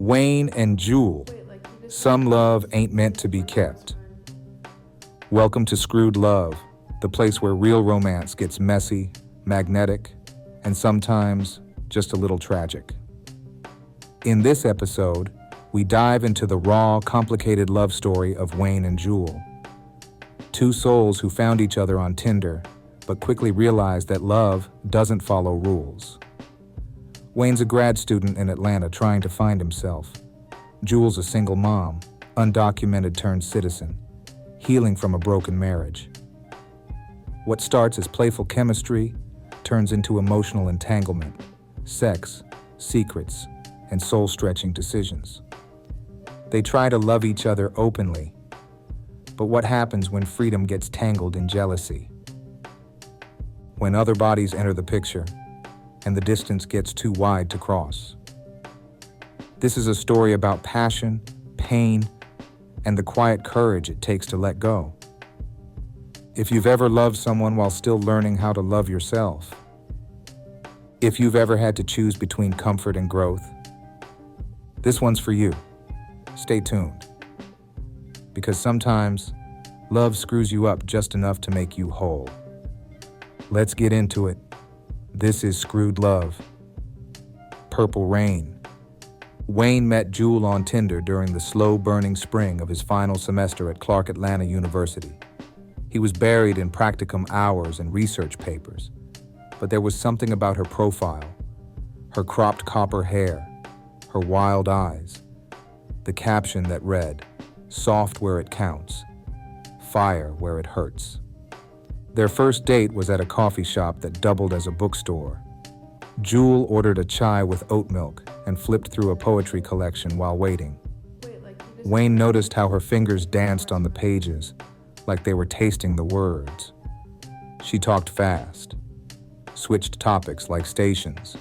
Wayne and Jewel. Some love ain't meant to be kept. Welcome to Screwed Love, the place where real romance gets messy, magnetic, and sometimes just a little tragic. In this episode, we dive into the raw, complicated love story of Wayne and Jewel. Two souls who found each other on Tinder, but quickly realized that love doesn't follow rules. Wayne's a grad student in Atlanta trying to find himself. Jewel's a single mom, undocumented turned citizen, healing from a broken marriage. What starts as playful chemistry turns into emotional entanglement, sex, secrets, and soul-stretching decisions. They try to love each other openly, but what happens when freedom gets tangled in jealousy? When other bodies enter the picture, and the distance gets too wide to cross. This is a story about passion, pain, and the quiet courage it takes to let go. If you've ever loved someone while still learning how to love yourself, if you've ever had to choose between comfort and growth, this one's for you. Stay tuned. Because sometimes, love screws you up just enough to make you whole. Let's get into it. This is Screwed Love. Purple Rain. Wayne met Jewel on Tinder during the slow-burning spring of his final semester at Clark Atlanta University. He was buried in practicum hours and research papers, but there was something about her profile, her cropped copper hair, her wild eyes, the caption that read, "Soft where it counts, fire where it hurts." Their first date was at a coffee shop that doubled as a bookstore. Jewel ordered a chai with oat milk and flipped through a poetry collection while waiting. Wayne noticed how her fingers danced on the pages, like they were tasting the words. She talked fast, switched topics like stations.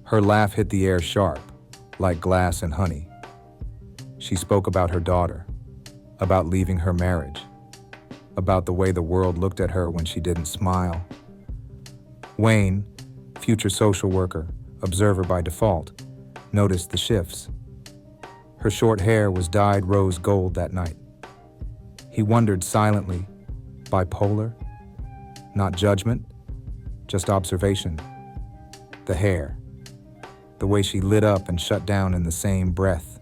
Her laugh hit the air sharp, like glass and honey. She spoke about her daughter, about leaving her marriage, about the way the world looked at her when she didn't smile. Wayne, future social worker, observer by default, noticed the shifts. Her short hair was dyed rose gold that night. He wondered silently, bipolar? Not judgment, just observation. The hair, the way she lit up and shut down in the same breath.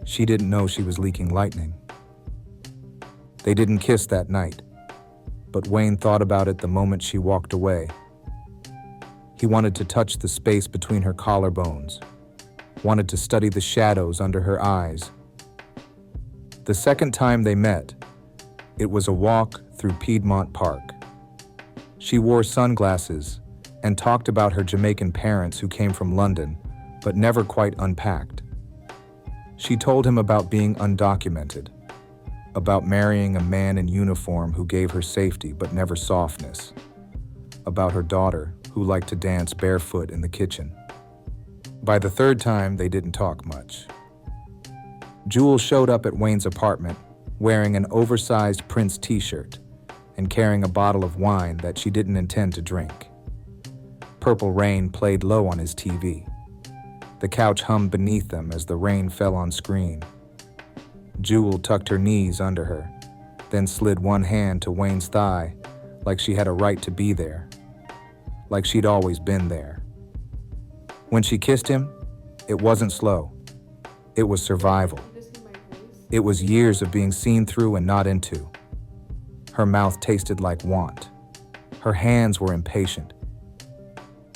She didn't know she was leaking lightning. They didn't kiss that night, but Wayne thought about it the moment she walked away. He wanted to touch the space between her collarbones, wanted to study the shadows under her eyes. The second time they met, it was a walk through Piedmont Park. She wore sunglasses and talked about her Jamaican parents who came from London, but never quite unpacked. She told him about being undocumented, about marrying a man in uniform who gave her safety but never softness, about her daughter who liked to dance barefoot in the kitchen. By the third time, they didn't talk much. Jewel showed up at Wayne's apartment wearing an oversized Prince t-shirt and carrying a bottle of wine that she didn't intend to drink. Purple Rain played low on his TV. The couch hummed beneath them as the rain fell on screen. Jewel tucked her knees under her, then slid one hand to Wayne's thigh like she had a right to be there, like she'd always been there. When she kissed him, it wasn't slow. It was survival. It was years of being seen through and not into. Her mouth tasted like want. Her hands were impatient.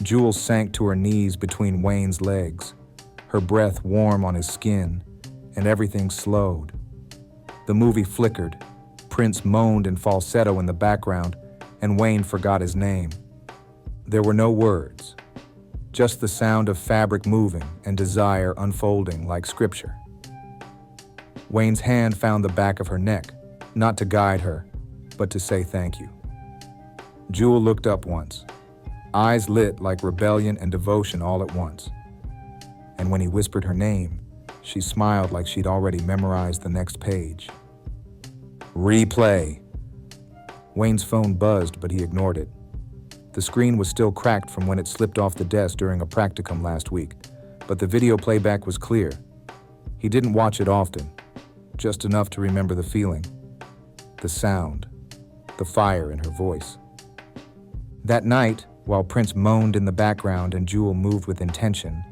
Jewel sank to her knees between Wayne's legs, her breath warm on his skin, and everything slowed. The movie flickered. Prince moaned in falsetto in the background, and Wayne forgot his name. There were no words, just the sound of fabric moving and desire unfolding like scripture. Wayne's hand found the back of her neck, not to guide her, but to say thank you. Jewel looked up once, eyes lit like rebellion and devotion all at once. And when he whispered her name, she smiled like she'd already memorized the next page. Replay. Wayne's phone buzzed, but he ignored it. The screen was still cracked from when it slipped off the desk during a practicum last week, but the video playback was clear. He didn't watch it often, just enough to remember the feeling, the sound, the fire in her voice. That night, while Prince moaned in the background and Jewel moved with intention,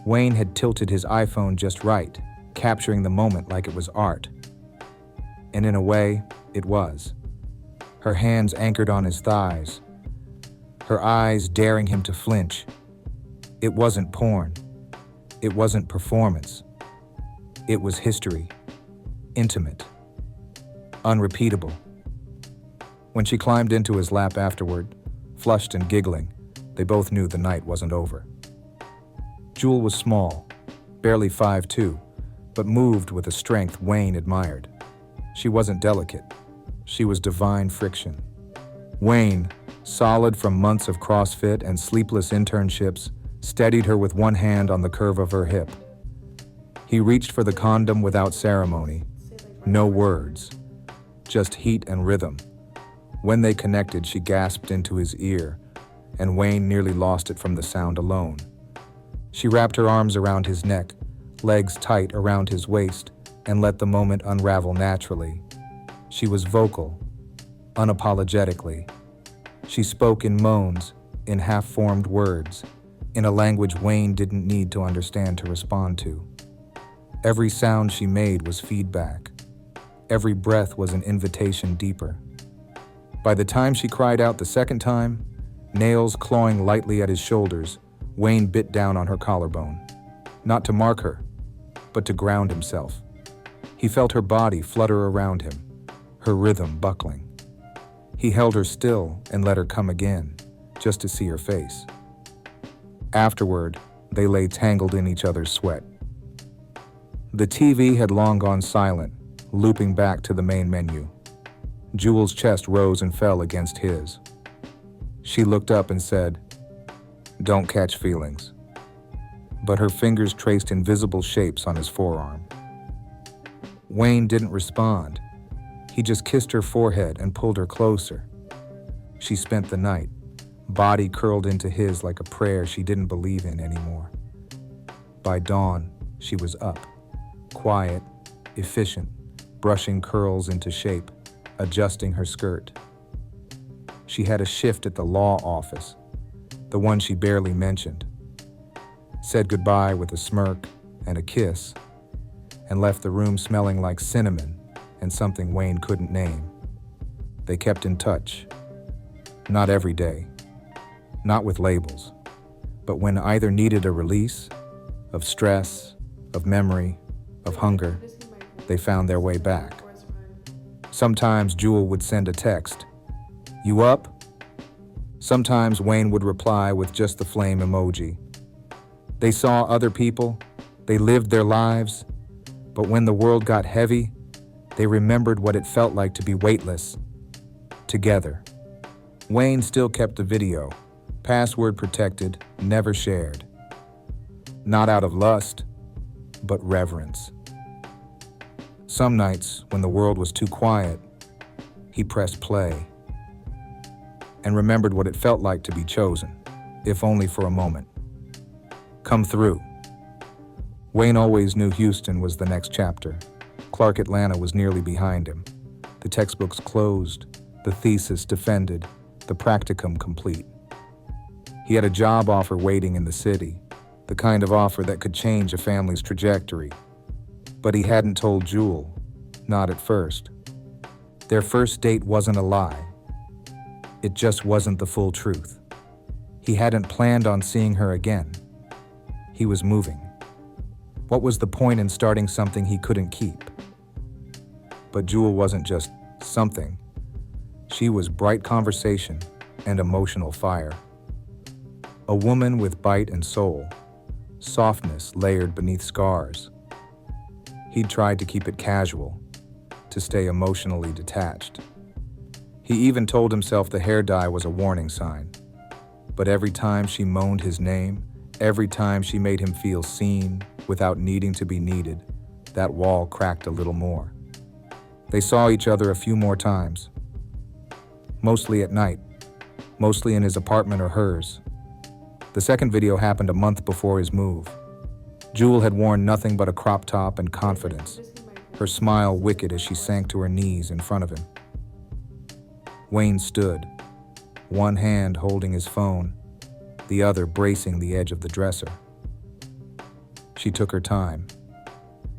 Wayne had tilted his iPhone just right, capturing the moment like it was art. And in a way, it was. Her hands anchored on his thighs, her eyes daring him to flinch. It wasn't porn. It wasn't performance. It was history. Intimate. Unrepeatable. When she climbed into his lap afterward, flushed and giggling, they both knew the night wasn't over. Jewel was small, barely 5'2", but moved with a strength Wayne admired. She wasn't delicate. She was divine friction. Wayne, solid from months of CrossFit and sleepless internships, steadied her with one hand on the curve of her hip. He reached for the condom without ceremony. No words, just heat and rhythm. When they connected, she gasped into his ear, and Wayne nearly lost it from the sound alone. She wrapped her arms around his neck, legs tight around his waist, and let the moment unravel naturally. She was vocal, unapologetically. She spoke in moans, in half-formed words, in a language Wayne didn't need to understand to respond to. Every sound she made was feedback. Every breath was an invitation deeper. By the time she cried out the second time, nails clawing lightly at his shoulders, Wayne bit down on her collarbone. Not to mark her, but to ground himself. He felt her body flutter around him, her rhythm buckling. He held her still and let her come again, just to see her face. Afterward, they lay tangled in each other's sweat. The TV had long gone silent, looping back to the main menu. Jewel's chest rose and fell against his. She looked up and said, "Don't catch feelings." But her fingers traced invisible shapes on his forearm. Wayne didn't respond. He just kissed her forehead and pulled her closer. She spent the night, body curled into his like a prayer she didn't believe in anymore. By dawn, she was up, quiet, efficient, brushing curls into shape, adjusting her skirt. She had a shift at the law office, the one she barely mentioned, said goodbye with a smirk and a kiss, and left the room smelling like cinnamon and something Wayne couldn't name. They kept in touch. Not every day, not with labels, but when either needed a release of stress, of memory, of hunger, they found their way back. Sometimes Jewel would send a text, "You up?" Sometimes Wayne would reply with just the flame emoji. They saw other people, they lived their lives, but when the world got heavy, they remembered what it felt like to be weightless, together. Wayne still kept the video, password protected, never shared. Not out of lust, but reverence. Some nights, when the world was too quiet, he pressed play and remembered what it felt like to be chosen, if only for a moment. Come through. Wayne always knew Houston was the next chapter. Clark Atlanta was nearly behind him. The textbooks closed, the thesis defended, the practicum complete. He had a job offer waiting in the city, the kind of offer that could change a family's trajectory. But he hadn't told Jewel, not at first. Their first date wasn't a lie. It just wasn't the full truth. He hadn't planned on seeing her again. He was moving. What was the point in starting something he couldn't keep? But Jewel wasn't just something. She was bright conversation and emotional fire. A woman with bite and soul, softness layered beneath scars. He'd tried to keep it casual, to stay emotionally detached. He even told himself the hair dye was a warning sign. But every time she moaned his name, every time she made him feel seen without needing to be needed, that wall cracked a little more. They saw each other a few more times, mostly at night, mostly in his apartment or hers. The second video happened a month before his move. Jewel had worn nothing but a crop top and confidence, her smile wicked as she sank to her knees in front of him. Wayne stood, one hand holding his phone, the other bracing the edge of the dresser. She took her time.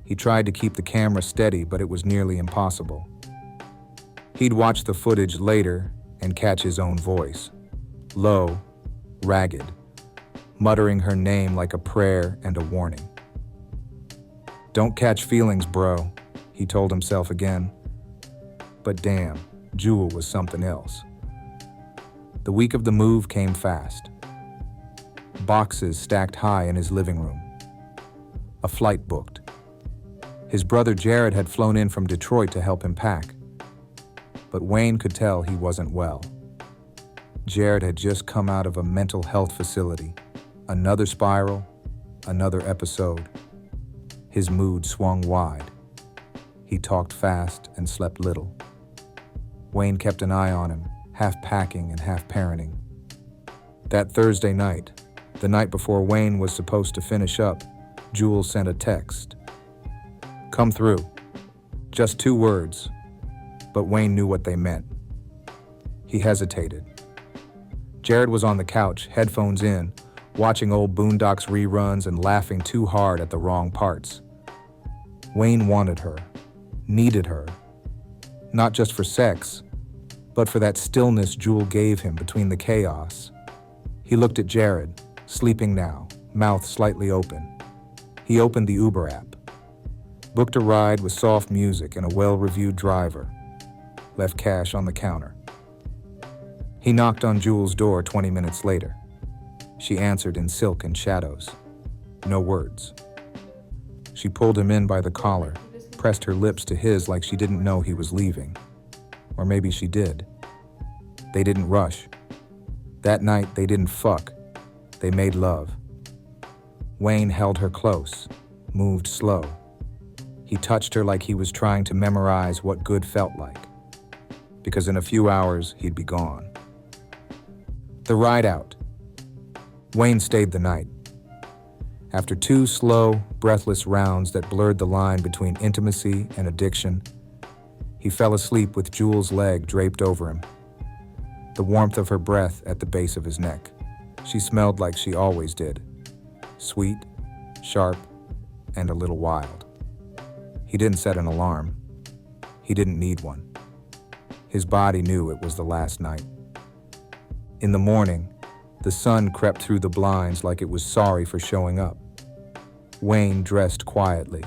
He tried to keep the camera steady, but it was nearly impossible. He'd watch the footage later and catch his own voice, low, ragged, muttering her name like a prayer and a warning. "Don't catch feelings, bro," he told himself again. But damn, Jewel was something else. The week of the move came fast. Boxes stacked high in his living room. A flight booked. His brother Jared had flown in from Detroit to help him pack. But Wayne could tell he wasn't well. Jared had just come out of a mental health facility. Another spiral, another episode. His mood swung wide. He talked fast and slept little. Wayne kept an eye on him, half packing and half parenting. That Thursday night, the night before Wayne was supposed to finish up, Jewel sent a text. "Come through." Just 2 words, but Wayne knew what they meant. He hesitated. Jared was on the couch, headphones in, watching old Boondocks reruns and laughing too hard at the wrong parts. Wayne wanted her, needed her, not just for sex, but for that stillness Jewel gave him between the chaos. He looked at Jared, sleeping now, mouth slightly open. He opened the Uber app, booked a ride with soft music and a well-reviewed driver, left cash on the counter. He knocked on Jewel's door 20 minutes later. She answered in silk and shadows. No words. She pulled him in by the collar, pressed her lips to his like she didn't know he was leaving. Or maybe she did. They didn't rush. That night, they didn't fuck. They made love. Wayne held her close, moved slow. He touched her like he was trying to memorize what good felt like. Because in a few hours, he'd be gone. The ride out. Wayne stayed the night. After 2 slow, breathless rounds that blurred the line between intimacy and addiction, he fell asleep with Jewel's leg draped over him, the warmth of her breath at the base of his neck. She smelled like she always did, sweet, sharp, and a little wild. He didn't set an alarm. He didn't need one. His body knew it was the last night. In the morning, the sun crept through the blinds like it was sorry for showing up. Wayne dressed quietly.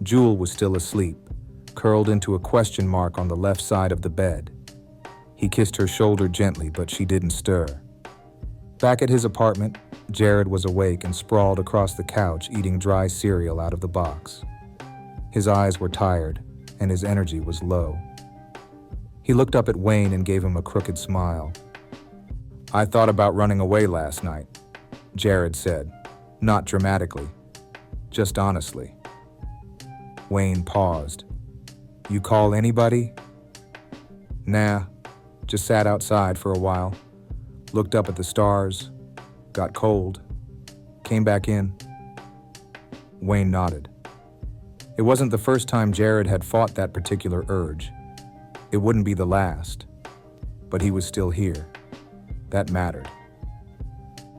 Jewel was still asleep, curled into a question mark on the left side of the bed. He kissed her shoulder gently, but she didn't stir. Back at his apartment, Jared was awake and sprawled across the couch eating dry cereal out of the box. His eyes were tired, and his energy was low. He looked up at Wayne and gave him a crooked smile. "I thought about running away last night," Jared said, not dramatically, just honestly. Wayne paused. "You call anybody?" "Nah, just sat outside for a while, looked up at the stars, got cold, came back in." Wayne nodded. It wasn't the first time Jared had fought that particular urge. It wouldn't be the last, but he was still here. That mattered.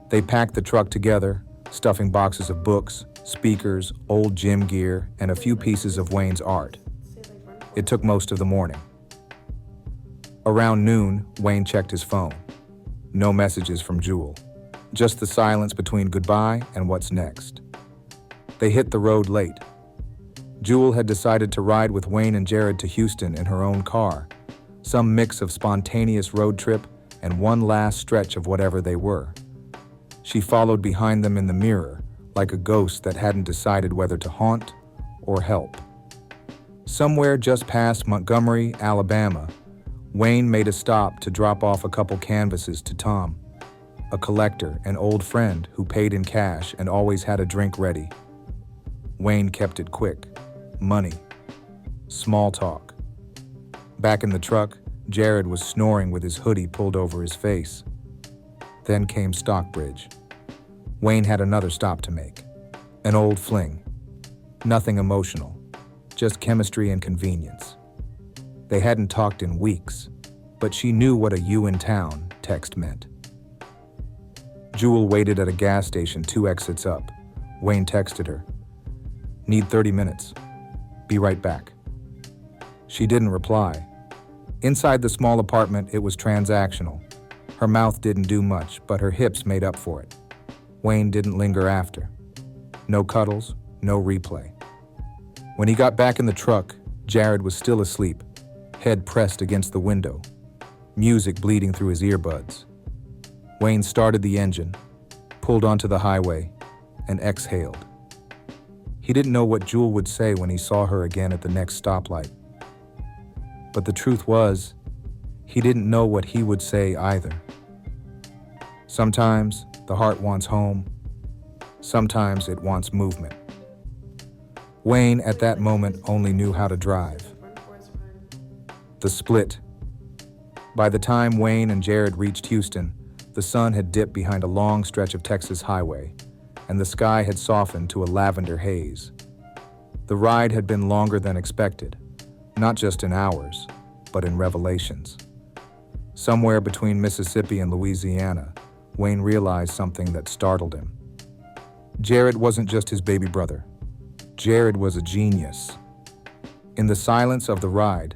They packed the truck together, stuffing boxes of books, speakers, old gym gear, and a few pieces of Wayne's art. It took most of the morning. Around noon, Wayne checked his phone. No messages from Jewel, just the silence between goodbye and what's next. They hit the road late. Jewel had decided to ride with Wayne and Jared to Houston in her own car, some mix of spontaneous road trip and one last stretch of whatever they were. She followed behind them in the mirror, like a ghost that hadn't decided whether to haunt or help. Somewhere just past Montgomery, Alabama, Wayne made a stop to drop off a couple canvases to Tom, a collector, an old friend who paid in cash and always had a drink ready. Wayne kept it quick. Money. Small talk. Back in the truck, Jared was snoring with his hoodie pulled over his face. Then came Stockbridge. Wayne had another stop to make. An old fling. Nothing emotional, just chemistry and convenience. They hadn't talked in weeks, but she knew what a "you in town" text meant. Jewel waited at a gas station 2 exits up. Wayne texted her, "Need 30 minutes. Be right back." She didn't reply. Inside the small apartment, it was transactional. Her mouth didn't do much, but her hips made up for it. Wayne didn't linger after. No cuddles, no replay. When he got back in the truck, Jared was still asleep, head pressed against the window, music bleeding through his earbuds. Wayne started the engine, pulled onto the highway, and exhaled. He didn't know what Jewel would say when he saw her again at the next stoplight. But the truth was, he didn't know what he would say either. Sometimes the heart wants home. Sometimes it wants movement. Wayne, at that moment, only knew how to drive. The split. By the time Wayne and Jared reached Houston, the sun had dipped behind a long stretch of Texas highway, and the sky had softened to a lavender haze. The ride had been longer than expected, not just in hours, but in revelations. Somewhere between Mississippi and Louisiana, Wayne realized something that startled him. Jared wasn't just his baby brother. Jared was a genius. In the silence of the ride,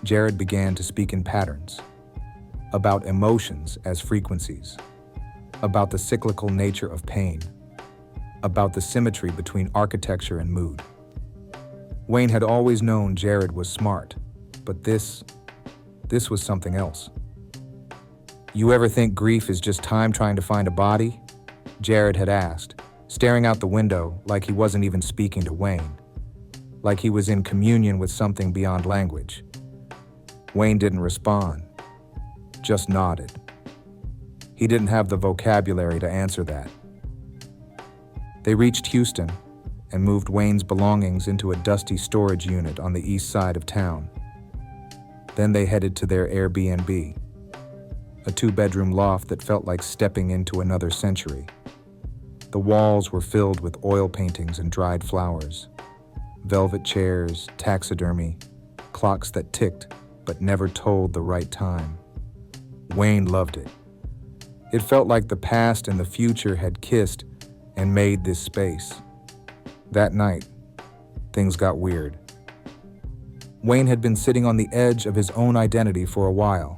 Jared began to speak in patterns, about emotions as frequencies, about the cyclical nature of pain, about the symmetry between architecture and mood. Wayne had always known Jared was smart, but this was something else. "You ever think grief is just time trying to find a body?" Jared had asked, staring out the window like he wasn't even speaking to Wayne, like he was in communion with something beyond language. Wayne didn't respond, just nodded. He didn't have the vocabulary to answer that. They reached Houston and moved Wayne's belongings into a dusty storage unit on the east side of town. Then they headed to their Airbnb, a 2-bedroom loft that felt like stepping into another century. The walls were filled with oil paintings and dried flowers, velvet chairs, taxidermy, clocks that ticked but never told the right time. Wayne loved it. It felt like the past and the future had kissed and made this space. That night, things got weird. Wayne had been sitting on the edge of his own identity for a while.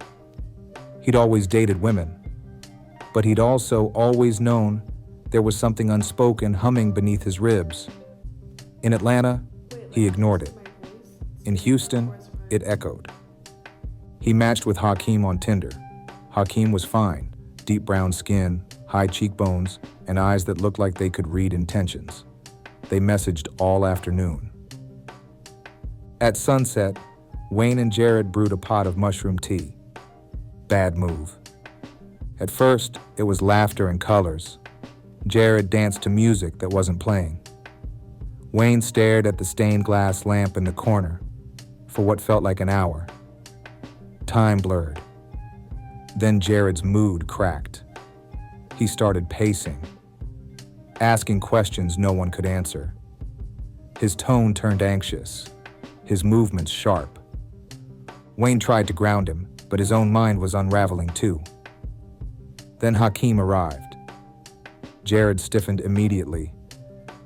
He'd always dated women, but he'd also always known there was something unspoken humming beneath his ribs. In Atlanta, he ignored it. In Houston, it echoed. He matched with Hakeem on Tinder. Hakeem was fine, deep brown skin, high cheekbones, and eyes that looked like they could read intentions. They messaged all afternoon. At sunset, Wayne and Jared brewed a pot of mushroom tea. Bad move. At first, it was laughter and colors. Jared danced to music that wasn't playing. Wayne stared at the stained glass lamp in the corner for what felt like an hour. Time blurred. Then Jared's mood cracked. He started pacing, asking questions no one could answer. His tone turned anxious, his movements sharp. Wayne tried to ground him, but his own mind was unraveling too. Then Hakeem arrived. Jared stiffened immediately,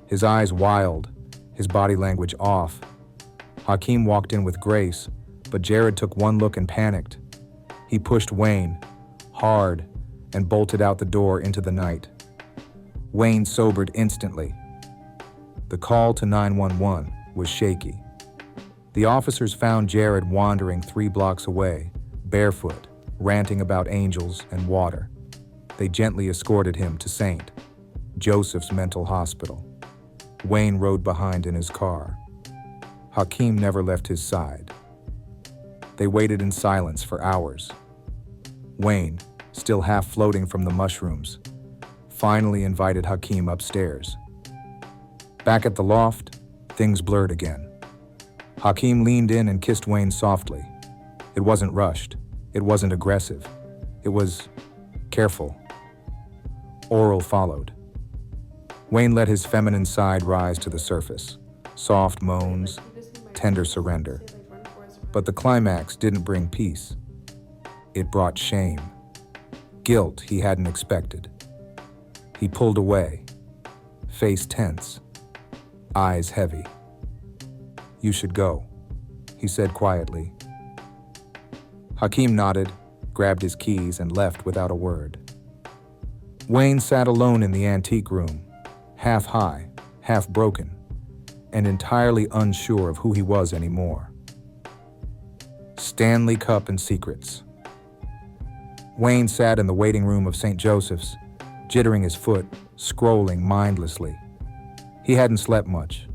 his eyes wild, his body language off. Hakeem walked in with grace, but Jared took one look and panicked. He pushed Wayne, hard, and bolted out the door into the night. Wayne sobered instantly. The call to 911 was shaky. The officers found Jared wandering 3 blocks away, barefoot, ranting about angels and water. They gently escorted him to St. Joseph's Mental Hospital. Wayne rode behind in his car. Hakeem never left his side. They waited in silence for hours. Wayne, still half floating from the mushrooms, finally invited Hakeem upstairs. Back at the loft, things blurred again. Hakeem leaned in and kissed Wayne softly. It wasn't rushed. It wasn't aggressive. It was careful. Oral followed. Wayne let his feminine side rise to the surface. Soft moans, tender surrender. But the climax didn't bring peace. It brought shame. Guilt he hadn't expected. He pulled away, face tense, eyes heavy. "You should go," he said quietly. Hakeem nodded, grabbed his keys, and left without a word. Wayne sat alone in the antique room, half high, half broken, and entirely unsure of who he was anymore. Stanley Cup and secrets. Wayne sat in the waiting room of St. Joseph's, jittering his foot, scrolling mindlessly. He hadn't slept much.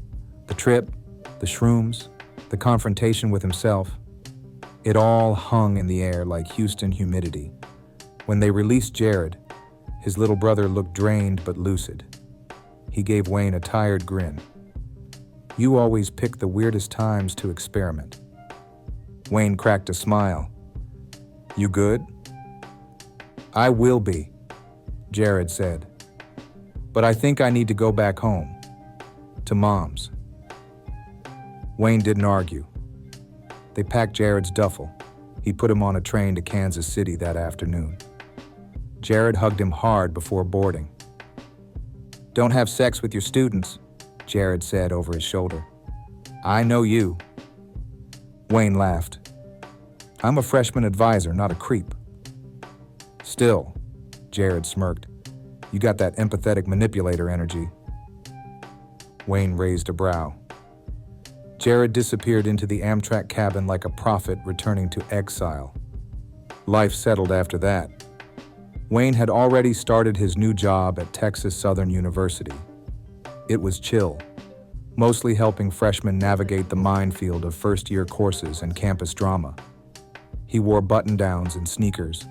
The trip, the shrooms, the confrontation with himself, it all hung in the air like Houston humidity. When they released Jared, his little brother looked drained but lucid. He gave Wayne a tired grin. "You always pick the weirdest times to experiment." Wayne cracked a smile. "You good?" "I will be," Jared said. "But I think I need to go back home, to Mom's." Wayne didn't argue. They packed Jared's duffel. He put him on a train to Kansas City that afternoon. Jared hugged him hard before boarding. "Don't have sex with your students," Jared said over his shoulder. "I know you." Wayne laughed. "I'm a freshman advisor, not a creep." "Still," Jared smirked, "you got that empathetic manipulator energy." Wayne raised a brow. Jared disappeared into the Amtrak cabin like a prophet returning to exile. Life settled after that. Wayne had already started his new job at Texas Southern University. It was chill, mostly helping freshmen navigate the minefield of first-year courses and campus drama. He wore button-downs and sneakers,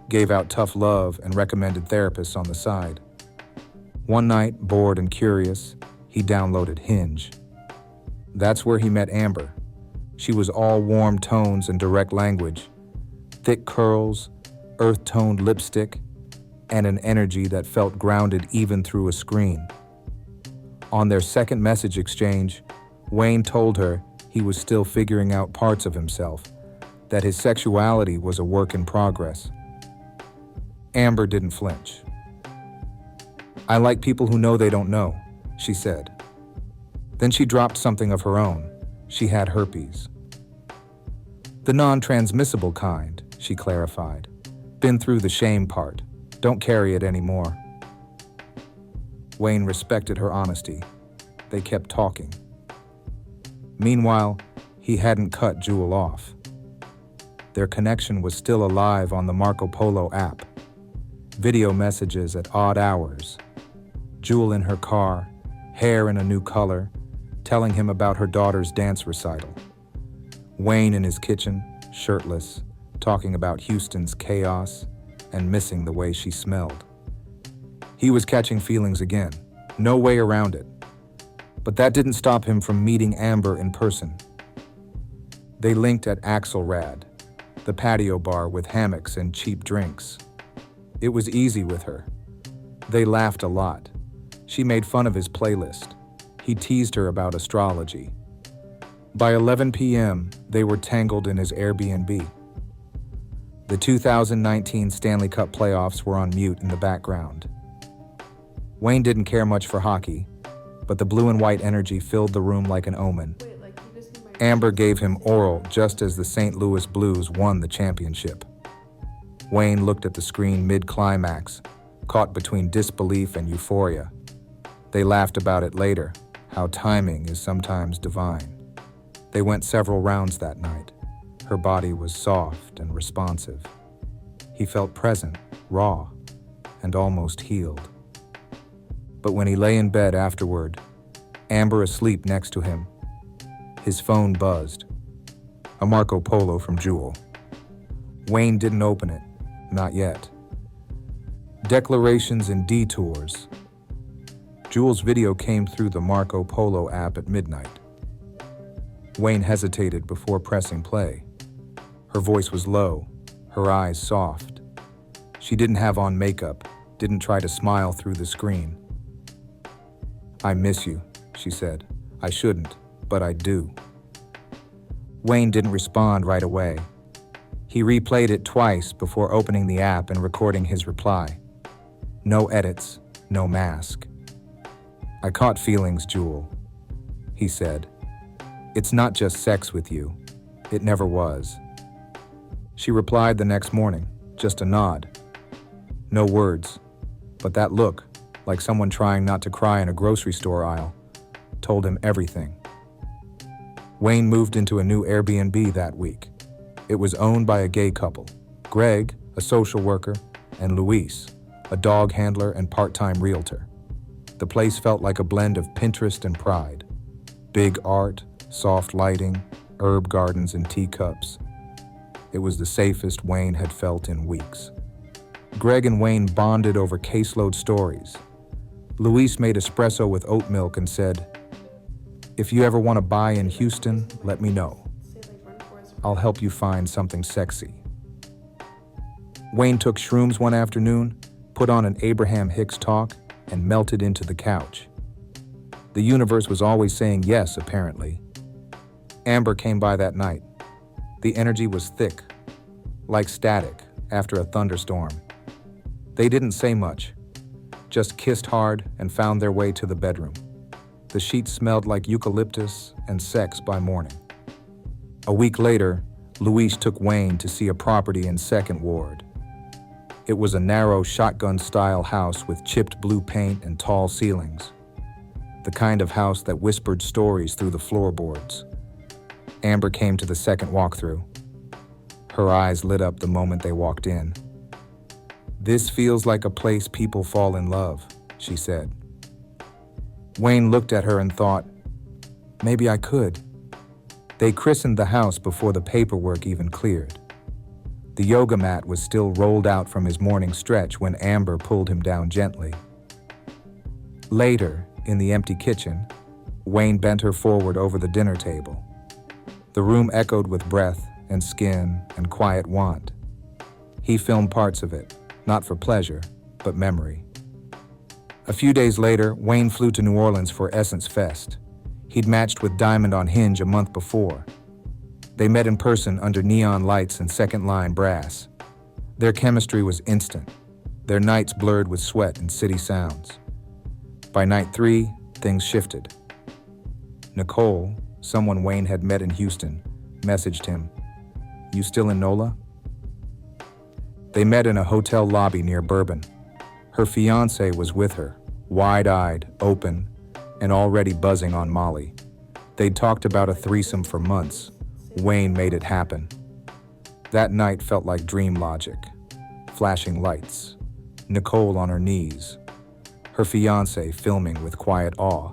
gave out tough love, and recommended therapists on the side. One night, bored and curious, he downloaded Hinge. That's where he met Amber. She was all warm tones and direct language, thick curls, earth-toned lipstick, and an energy that felt grounded even through a screen. On their second message exchange, Wayne told her he was still figuring out parts of himself, that his sexuality was a work in progress. Amber didn't flinch. "I like people who know they don't know," she said. Then she dropped something of her own. She had herpes. "The non-transmissible kind," she clarified. "Been through the shame part. Don't carry it anymore." Wayne respected her honesty. They kept talking. Meanwhile, he hadn't cut Jewel off. Their connection was still alive on the Marco Polo app. Video messages at odd hours. Jewel in her car, hair in a new color, telling him about her daughter's dance recital. Wayne in his kitchen, shirtless, talking about Houston's chaos and missing the way she smelled. He was catching feelings again, no way around it. But that didn't stop him from meeting Amber in person. They linked at Axelrad, the patio bar with hammocks and cheap drinks. It was easy with her. They laughed a lot. She made fun of his playlist. He teased her about astrology. By 11 p.m., they were tangled in his Airbnb. The 2019 Stanley Cup playoffs were on mute in the background. Wayne didn't care much for hockey, but the blue and white energy filled the room like an omen. Amber gave him oral just as the St. Louis Blues won the championship. Wayne looked at the screen mid-climax, caught between disbelief and euphoria. They laughed about it later, how timing is sometimes divine. They went several rounds that night. Her body was soft and responsive. He felt present, raw, and almost healed. But when he lay in bed afterward, Amber asleep next to him, his phone buzzed. A Marco Polo from Jewel. Wayne didn't open it, not yet. Declarations and detours. Jewel's video came through the Marco Polo app at midnight. Wayne hesitated before pressing play. Her voice was low, her eyes soft. She didn't have on makeup, didn't try to smile through the screen. "I miss you," she said. "I shouldn't, but I do." Wayne didn't respond right away. He replayed it twice before opening the app and recording his reply. No edits, no mask. "I caught feelings, Jewel," he said. "It's not just sex with you. It never was." She replied the next morning, just a nod. No words, but that look, like someone trying not to cry in a grocery store aisle, told him everything. Wayne moved into a new Airbnb that week. It was owned by a gay couple, Greg, a social worker, and Luis, a dog handler and part-time realtor. The place felt like a blend of Pinterest and Pride. Big art, soft lighting, herb gardens and teacups. It was the safest Wayne had felt in weeks. Greg and Wayne bonded over caseload stories. Luis made espresso with oat milk and said, "If you ever want to buy in Houston, let me know. I'll help you find something sexy." Wayne took shrooms one afternoon, put on an Abraham Hicks talk, and melted into the couch. The universe was always saying yes, apparently. Amber came by that night. The energy was thick, like static after a thunderstorm. They didn't say much, just kissed hard and found their way to the bedroom. The sheets smelled like eucalyptus and sex by morning. A week later, Luis took Wayne to see a property in 2nd Ward. It was a narrow shotgun-style house with chipped blue paint and tall ceilings. The kind of house that whispered stories through the floorboards. Amber came to the second walkthrough. Her eyes lit up the moment they walked in. "This feels like a place people fall in love," she said. Wayne looked at her and thought, maybe I could. They christened the house before the paperwork even cleared. The yoga mat was still rolled out from his morning stretch when Amber pulled him down gently. Later, in the empty kitchen, Wayne bent her forward over the dinner table. The room echoed with breath and skin and quiet want. He filmed parts of it, not for pleasure, but memory. A few days later, Wayne flew to New Orleans for Essence Fest. He'd matched with Diamond on Hinge a month before. They met in person under neon lights and second-line brass. Their chemistry was instant, their nights blurred with sweat and city sounds. By night 3, things shifted. Nicole, someone Wayne had met in Houston, messaged him, "You still in NOLA?" They met in a hotel lobby near Bourbon. Her fiancé was with her, wide-eyed, open, and already buzzing on Molly. They'd talked about a threesome for months. Wayne made it happen. That night felt like dream logic. Flashing lights. Nicole on her knees. Her fiancé filming with quiet awe.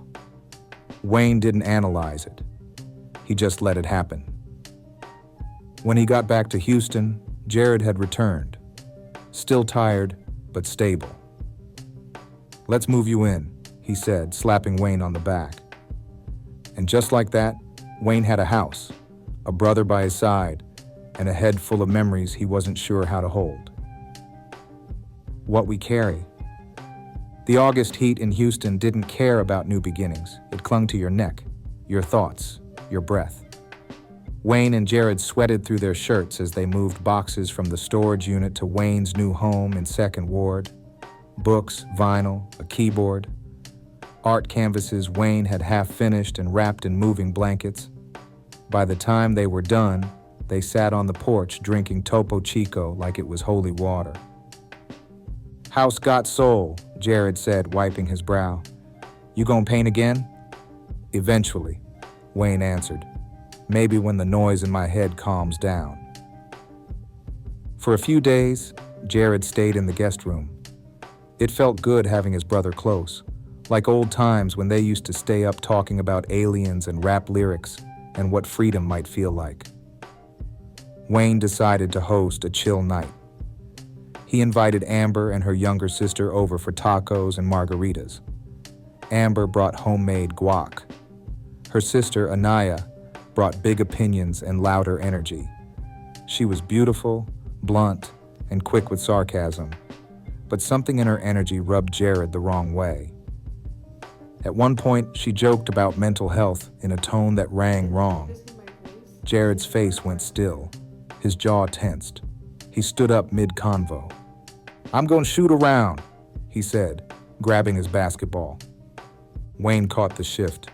Wayne didn't analyze it. He just let it happen. When he got back to Houston, Jared had returned. Still tired, but stable. "Let's move you in," he said, slapping Wayne on the back. And just like that, Wayne had a house, a brother by his side, and a head full of memories he wasn't sure how to hold. What we carry. The August heat in Houston didn't care about new beginnings. It clung to your neck, your thoughts, your breath. Wayne and Jared sweated through their shirts as they moved boxes from the storage unit to Wayne's new home in 2nd Ward. Books, vinyl, a keyboard. Art canvases Wayne had half finished and wrapped in moving blankets. By the time they were done, they sat on the porch drinking Topo Chico like it was holy water. "House got soul," Jared said, wiping his brow. "You gonna paint again?" "Eventually," Wayne answered. "Maybe when the noise in my head calms down." For a few days, Jared stayed in the guest room. It felt good having his brother close, like old times when they used to stay up talking about aliens and rap lyrics and what freedom might feel like. Wayne decided to host a chill night. He invited Amber and her younger sister over for tacos and margaritas. Amber brought homemade guac. Her sister, Anaya, brought big opinions and louder energy. She was beautiful, blunt, and quick with sarcasm, but something in her energy rubbed Jared the wrong way. At one point, she joked about mental health in a tone that rang wrong. Jared's face went still, his jaw tensed. He stood up mid-convo. "I'm gonna shoot around," he said, grabbing his basketball. Wayne caught the shift.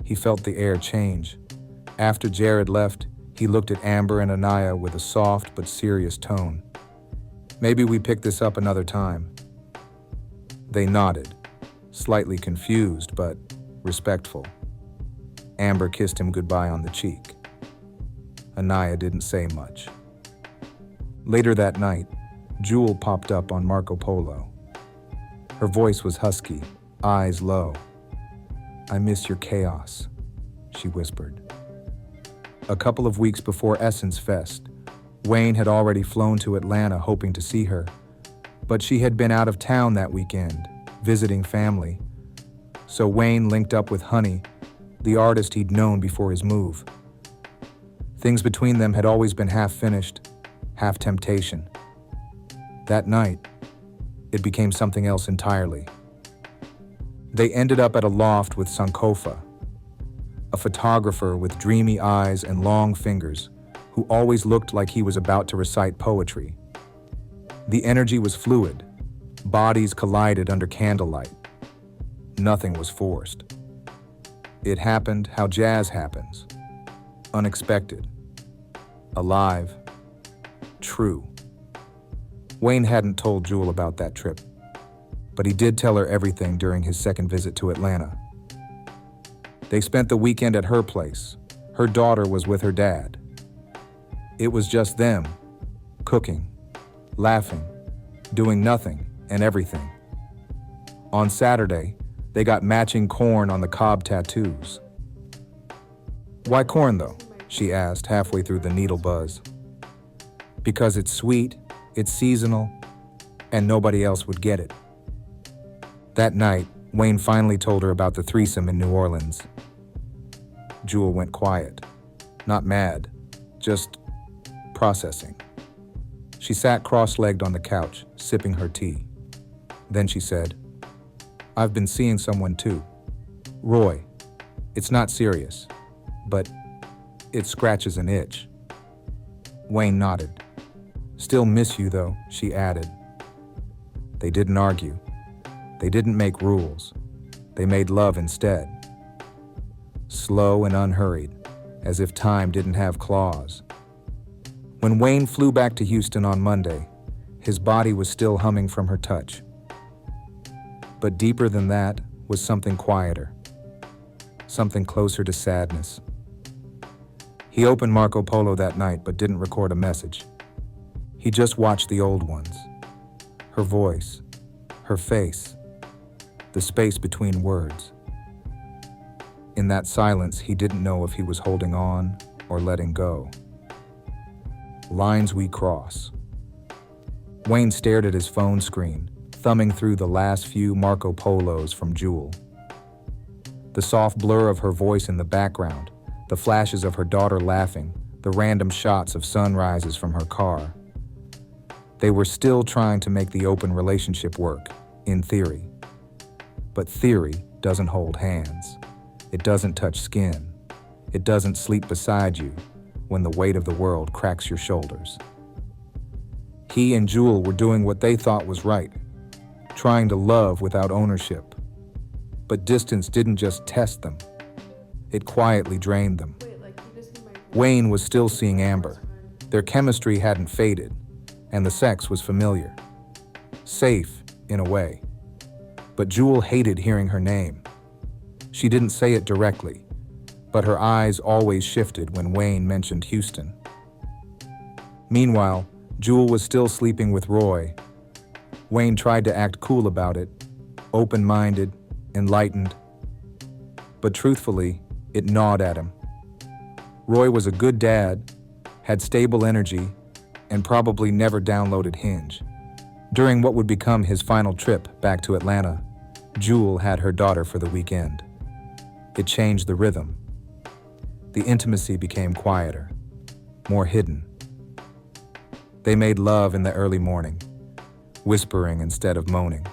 He felt the air change. After Jared left, he looked at Amber and Anaya with a soft but serious tone. "Maybe we pick this up another time." They nodded, slightly confused but respectful. Amber kissed him goodbye on the cheek. Anaya didn't say much. Later that night, Jewel popped up on Marco Polo. Her voice was husky, eyes low. "I miss your chaos," she whispered. A couple of weeks before Essence Fest, Wayne had already flown to Atlanta hoping to see her, but she had been out of town that weekend, visiting family. So Wayne linked up with Honey, the artist he'd known before his move. Things between them had always been half finished, half temptation. That night, it became something else entirely. They ended up at a loft with Sankofa, a photographer with dreamy eyes and long fingers who always looked like he was about to recite poetry. The energy was fluid. Bodies collided under candlelight. Nothing was forced. It happened how jazz happens. Unexpected. Alive. True. Wayne hadn't told Jewel about that trip, but he did tell her everything during his second visit to Atlanta. They spent the weekend at her place. Her daughter was with her dad. It was just them, cooking, laughing, doing nothing and everything. On Saturday, they got matching corn on the Cobb tattoos. "Why corn, though?" she asked halfway through the needle buzz. "Because it's sweet, it's seasonal, and nobody else would get it." That night, Wayne finally told her about the threesome in New Orleans. Jewel went quiet, not mad, just processing. She sat cross-legged on the couch, sipping her tea. Then she said, "I've been seeing someone too. Roy. It's not serious, but it scratches an itch." Wayne nodded. "Still miss you, though," she added. They didn't argue. They didn't make rules. They made love instead. Slow and unhurried, as if time didn't have claws. When Wayne flew back to Houston on Monday, his body was still humming from her touch. But deeper than that was something quieter, something closer to sadness. He opened Marco Polo that night but didn't record a message. He just watched the old ones. Her voice, her face, the space between words. In that silence, he didn't know if he was holding on or letting go. Lines we cross. Wayne stared at his phone screen, thumbing through the last few Marco Polos from Jewel. The soft blur of her voice in the background, the flashes of her daughter laughing, the random shots of sunrises from her car. They were still trying to make the open relationship work, in theory. But theory doesn't hold hands. It doesn't touch skin. It doesn't sleep beside you when the weight of the world cracks your shoulders. He and Jewel were doing what they thought was right, trying to love without ownership. But distance didn't just test them. It quietly drained them. Wayne was still seeing Amber. Their chemistry hadn't faded, and the sex was familiar. Safe, in a way. But Jewel hated hearing her name. She didn't say it directly, but her eyes always shifted when Wayne mentioned Houston. Meanwhile, Jewel was still sleeping with Roy. Wayne tried to act cool about it, open-minded, enlightened. But truthfully, it gnawed at him. Roy was a good dad, had stable energy, and probably never downloaded Hinge. During what would become his final trip back to Atlanta, Jewel had her daughter for the weekend. It changed the rhythm. The intimacy became quieter, more hidden. They made love in the early morning, whispering instead of moaning,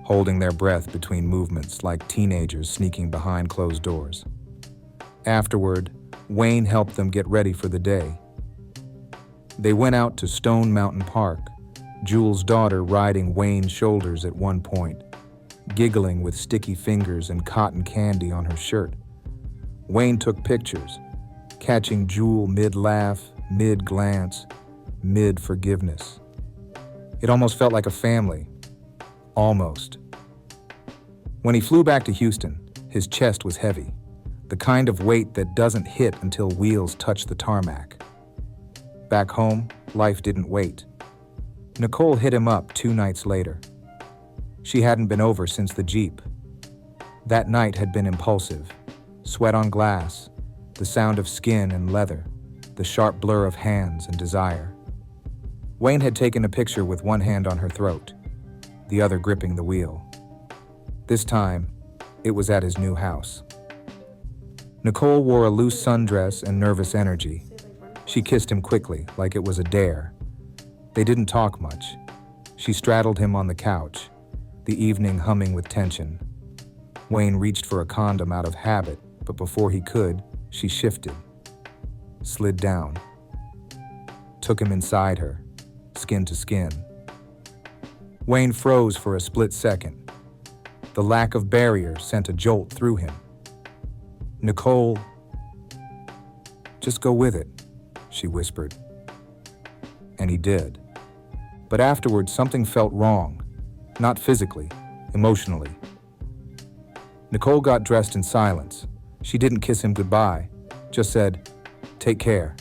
holding their breath between movements like teenagers sneaking behind closed doors. Afterward, Wayne helped them get ready for the day. They went out to Stone Mountain Park, Jewel's daughter riding Wayne's shoulders at one point, giggling with sticky fingers and cotton candy on her shirt. Wayne took pictures, catching Jewel mid-laugh, mid-glance, mid-forgiveness. It almost felt like a family. Almost. When he flew back to Houston, his chest was heavy, the kind of weight that doesn't hit until wheels touch the tarmac. Back home, life didn't wait. Nicole hit him up 2 nights later. She hadn't been over since the Jeep. That night had been impulsive. Sweat on glass, the sound of skin and leather, the sharp blur of hands and desire. Wayne had taken a picture with one hand on her throat, the other gripping the wheel. This time, it was at his new house. Nicole wore a loose sundress and nervous energy. She kissed him quickly, like it was a dare. They didn't talk much. She straddled him on the couch, the evening humming with tension. Wayne reached for a condom out of habit, but before he could, she shifted, slid down, took him inside her, skin to skin. Wayne froze for a split second. The lack of barrier sent a jolt through him. Nicole, just go with it, she whispered. And he did. But afterwards, something felt wrong, not physically, emotionally. Nicole got dressed in silence. She didn't kiss him goodbye, just said, "Take care,"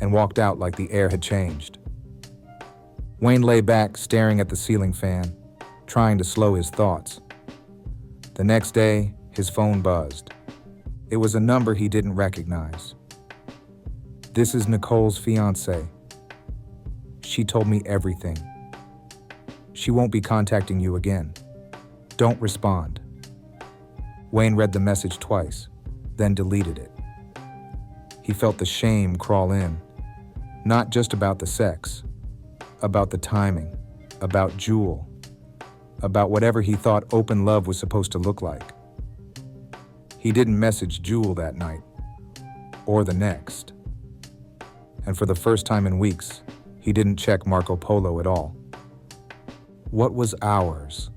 and walked out like the air had changed. Wayne lay back, staring at the ceiling fan, trying to slow his thoughts. The next day, his phone buzzed. It was a number he didn't recognize. "This is Nicole's fiancé. She told me everything. She won't be contacting you again. Don't respond." Wayne read the message twice, then deleted it. He felt the shame crawl in, not just about the sex, about the timing, about Jewel, about whatever he thought open love was supposed to look like. He didn't message Jewel that night, or the next. And for the first time in weeks, he didn't check Marco Polo at all. What was ours?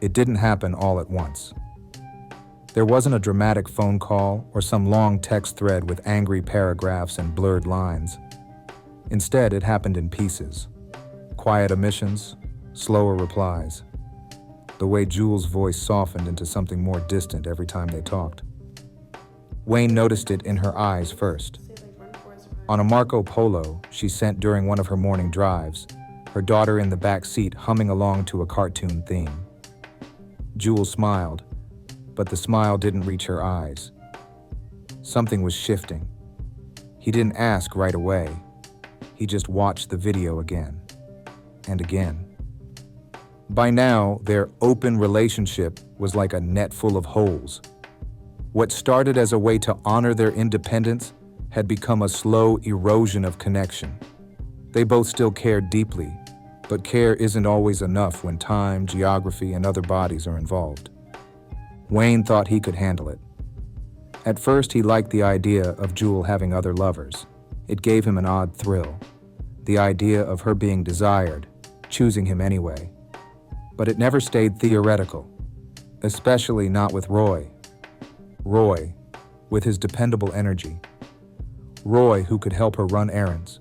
It didn't happen all at once. There wasn't a dramatic phone call or some long text thread with angry paragraphs and blurred lines. Instead, it happened in pieces. Quiet omissions, slower replies. The way Jewel's voice softened into something more distant every time they talked. Wayne noticed it in her eyes first. On a Marco Polo she sent during one of her morning drives, her daughter in the back seat humming along to a cartoon theme. Jewel smiled, but the smile didn't reach her eyes. Something was shifting. He didn't ask right away. He just watched the video again and again. By now, their open relationship was like a net full of holes. What started as a way to honor their independence had become a slow erosion of connection. They both still cared deeply, but care isn't always enough when time, geography, and other bodies are involved. Wayne thought he could handle it. At first, he liked the idea of Jewel having other lovers. It gave him an odd thrill. The idea of her being desired, choosing him anyway. But it never stayed theoretical, especially not with Roy. Roy, with his dependable energy. Roy, who could help her run errands.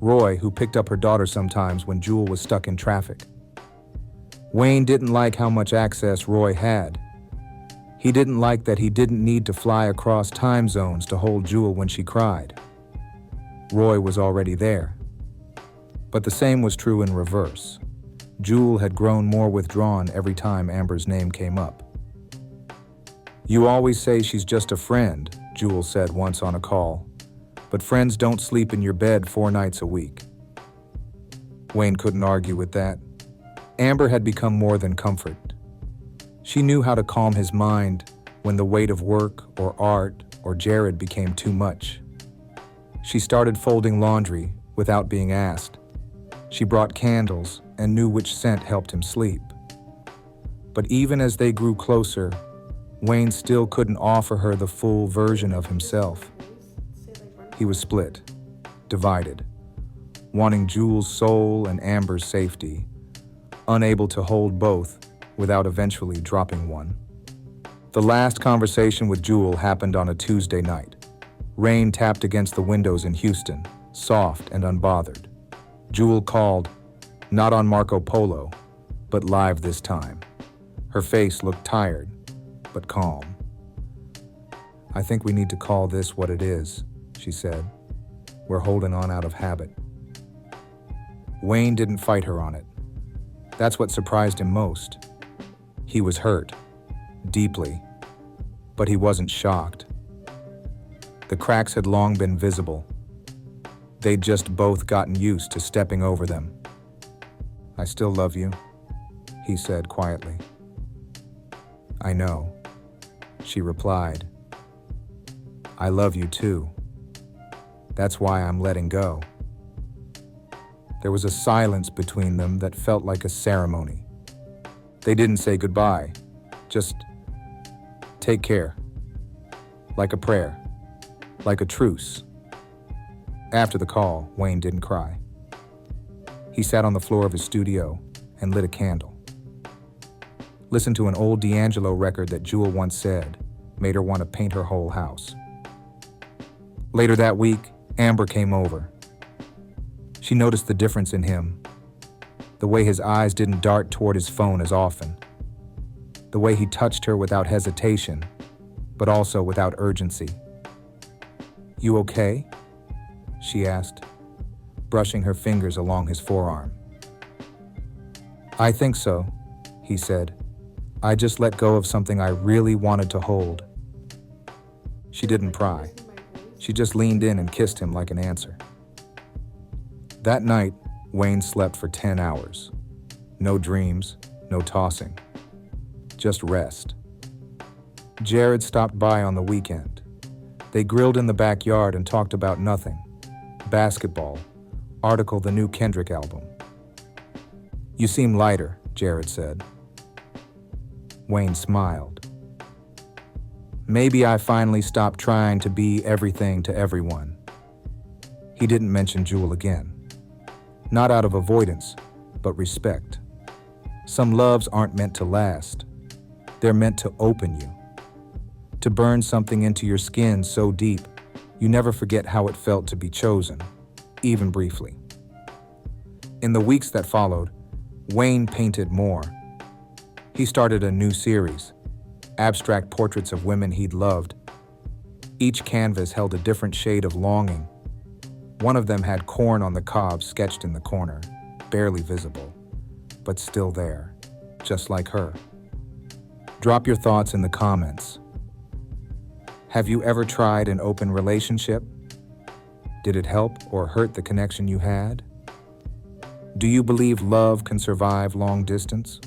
Roy, who picked up her daughter sometimes when Jewel was stuck in traffic. Wayne didn't like how much access Roy had. He didn't like that he didn't need to fly across time zones to hold Jewel when she cried. Roy was already there. But the same was true in reverse. Jewel had grown more withdrawn every time Amber's name came up. "You always say she's just a friend," Jewel said once on a call, "but friends don't sleep in your bed 4 nights a week." Wayne couldn't argue with that. Amber had become more than comfort. She knew how to calm his mind when the weight of work or art or Jared became too much. She started folding laundry without being asked. She brought candles and knew which scent helped him sleep. But even as they grew closer, Wayne still couldn't offer her the full version of himself. He was split, divided, wanting Jewel's soul and Amber's safety, unable to hold both without eventually dropping one. The last conversation with Jewel happened on a Tuesday night. Rain tapped against the windows in Houston, soft and unbothered. Jewel called, not on Marco Polo, but live this time. Her face looked tired, but calm. "I think we need to call this what it is," she said. "We're holding on out of habit." Wayne didn't fight her on it. That's what surprised him most. He was hurt, deeply, but he wasn't shocked. The cracks had long been visible. They'd just both gotten used to stepping over them. "I still love you," he said quietly. "I know," she replied. "I love you too. That's why I'm letting go." There was a silence between them that felt like a ceremony. They didn't say goodbye, just take care. Like a prayer, like a truce. After the call, Wayne didn't cry. He sat on the floor of his studio and lit a candle. Listened to an old D'Angelo record that Jewel once said made her want to paint her whole house. Later that week, Amber came over. She noticed the difference in him, the way his eyes didn't dart toward his phone as often, the way he touched her without hesitation, but also without urgency. "You okay?" she asked, brushing her fingers along his forearm. "I think so," he said. "I just let go of something I really wanted to hold." She didn't pry. She just leaned in and kissed him like an answer. That night, Wayne slept for 10 hours. No dreams, no tossing. Just rest. Jared stopped by on the weekend. They grilled in the backyard and talked about nothing. Basketball, article the new Kendrick album. "You seem lighter," Jared said. Wayne smiled. "Maybe I finally stopped trying to be everything to everyone." He didn't mention Jewel again. Not out of avoidance, but respect. Some loves aren't meant to last. They're meant to open you. To burn something into your skin so deep, you never forget how it felt to be chosen, even briefly. In the weeks that followed, Wayne painted more. He started a new series, abstract portraits of women he'd loved. Each canvas held a different shade of longing. One of them had corn on the cob sketched in the corner, barely visible, but still there, just like her. Drop your thoughts in the comments. Have you ever tried an open relationship? Did it help or hurt the connection you had? Do you believe love can survive long distance?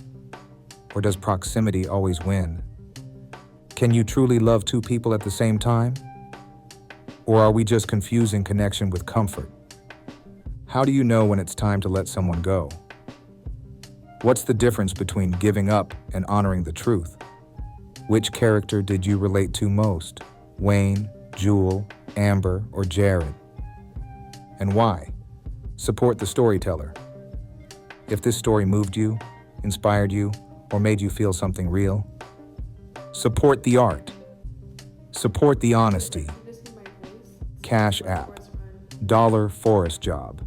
Or does proximity always win? Can you truly love two people at the same time? Or are we just confusing connection with comfort? How do you know when it's time to let someone go? What's the difference between giving up and honoring the truth? Which character did you relate to most? Wayne, Jewel, Amber, or Jared? And why? Support the storyteller. If this story moved you, inspired you, or made you feel something real, support the art. Support the honesty. Cash App, $Forest Job.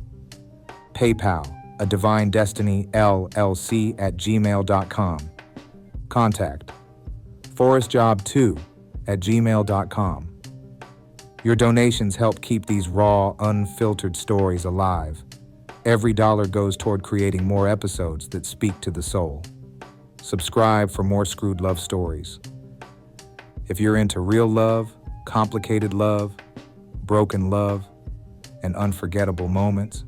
PayPal, a Divine Destiny LLC @gmail.com. Contact, forestjob2@gmail.com. Your donations help keep these raw, unfiltered stories alive. Every dollar goes toward creating more episodes that speak to the soul. Subscribe for more Screwed Love stories. If you're into real love, complicated love, broken love, and unforgettable moments,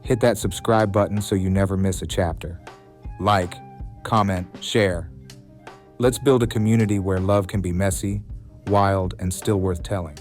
hit that subscribe button so you never miss a chapter. Like, comment, share. Let's build a community where love can be messy, wild, and still worth telling.